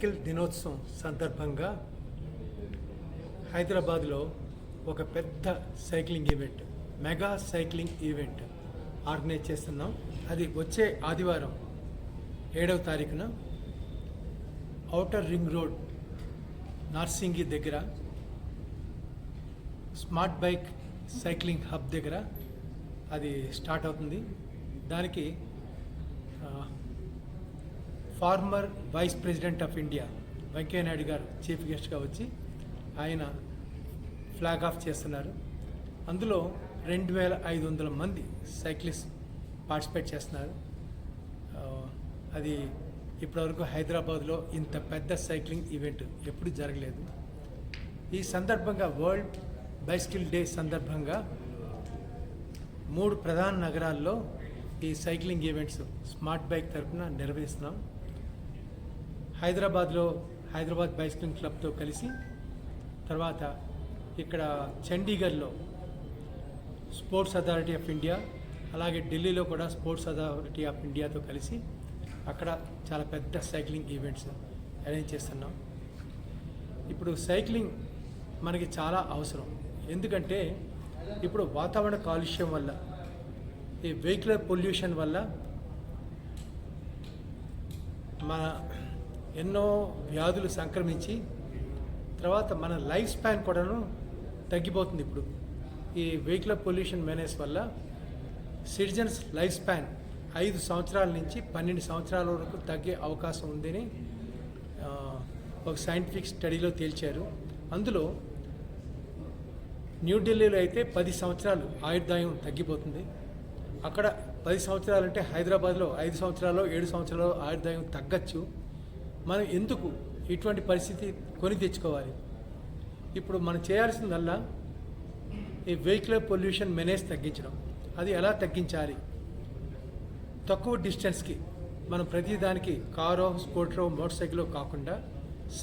Cycle దినోత్సవం సందర్భంగా హైదరాబాద్లో ఒక పెద్ద cycling event, mega cycling event organise చేస్తున్నాం. అది వచ్చే ఆదివారం 7వ తారీఖున ఔటర్ రింగ్ రోడ్ నార్సింగి దగ్గర స్మార్ట్ బైక్ సైక్లింగ్ హబ్ దగ్గర అది స్టార్ట్ అవుతుంది. దానికి former vice president of India Venkaiah Naidu garu chief గెస్ట్గా వచ్చి ఆయన ఫ్లాగ్ ఆఫ్ చేస్తున్నారు. అందులో 2500 మంది సైక్లిస్ట్ పార్టిసిపేట్ చేస్తున్నారు. అది ఇప్పటివరకు హైదరాబాద్లో ఇంత పెద్ద సైక్లింగ్ ఈవెంట్ ఎప్పుడు జరగలేదు. ఈ సందర్భంగా వరల్డ్ బైసికిల్ డే సందర్భంగా 3 ప్రధాన నగరాల్లో ఈ సైక్లింగ్ ఈవెంట్స్ స్మార్ట్ బైక్ తరఫున నిర్వహిస్తున్నాం. హైదరాబాద్లో హైదరాబాద్ బైసికిల్ క్లబ్తో కలిసి, తర్వాత ఇక్కడ చండీగఢ్లో స్పోర్ట్స్ అథారిటీ ఆఫ్ ఇండియా, అలాగే ఢిల్లీలో కూడా స్పోర్ట్స్ అథారిటీ ఆఫ్ ఇండియాతో కలిసి అక్కడ చాలా పెద్ద సైక్లింగ్ ఈవెంట్స్ అరేంజ్ చేస్తున్నాం. ఇప్పుడు సైక్లింగ్ మనకి చాలా అవసరం. ఎందుకంటే ఇప్పుడు వాతావరణ కాలుష్యం వల్ల, ఈ వెహికులర్ పొల్యూషన్ వల్ల మన ఎన్నో వ్యాధులు సంక్రమించి తర్వాత మన లైఫ్ స్పాన్ కూడాను తగ్గిపోతుంది. ఇప్పుడు ఈ వెహికులర్ పొల్యూషన్ మేనేజ్ వల్ల సిటిజన్స్ లైఫ్ స్పాన్ 5 సంవత్సరాల నుంచి 12 సంవత్సరాల వరకు తగ్గే అవకాశం ఉందని ఒక సైంటిఫిక్ స్టడీలో తేల్చారు. అందులో న్యూఢిల్లీలో అయితే 10 సంవత్సరాలు ఆయుర్దాయం తగ్గిపోతుంది. అక్కడ 10 సంవత్సరాలు అంటే హైదరాబాద్లో 5 సంవత్సరాలు 7 సంవత్సరాలు ఆయుర్దాయం తగ్గచ్చు. మనం ఎందుకు ఇటువంటి పరిస్థితి కొని తెచ్చుకోవాలి? ఇప్పుడు మనం చేయాల్సిందల్లా ఈ వెహికులర్ పొల్యూషన్ మేనేజ్ తగ్గించడం. అది ఎలా తగ్గించాలి? తక్కువ డిస్టెన్స్కి మనం ప్రతిదానికి కారో, స్కూటరో, మోటార్ సైకిలో కాకుండా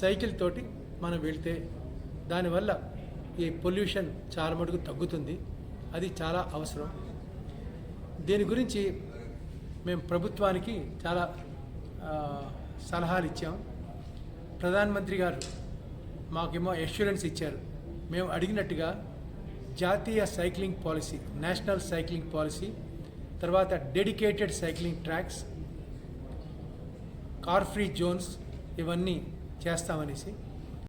సైకిల్ తోటి మనం వెళ్తే దానివల్ల ఈ పొల్యూషన్ చాలా మటుకు తగ్గుతుంది. అది చాలా అవసరం. దీని గురించి మేము ప్రభుత్వానికి చాలా సలహాలు ఇచ్చాం. ప్రధానమంత్రి గారు మాకేమో అష్యూరెన్స్ ఇచ్చారు. మేము అడిగినట్టుగా జాతీయ cycling policy, national cycling policy, తర్వాత dedicated cycling tracks, car free zones ఇవన్నీ చేస్తామనేసి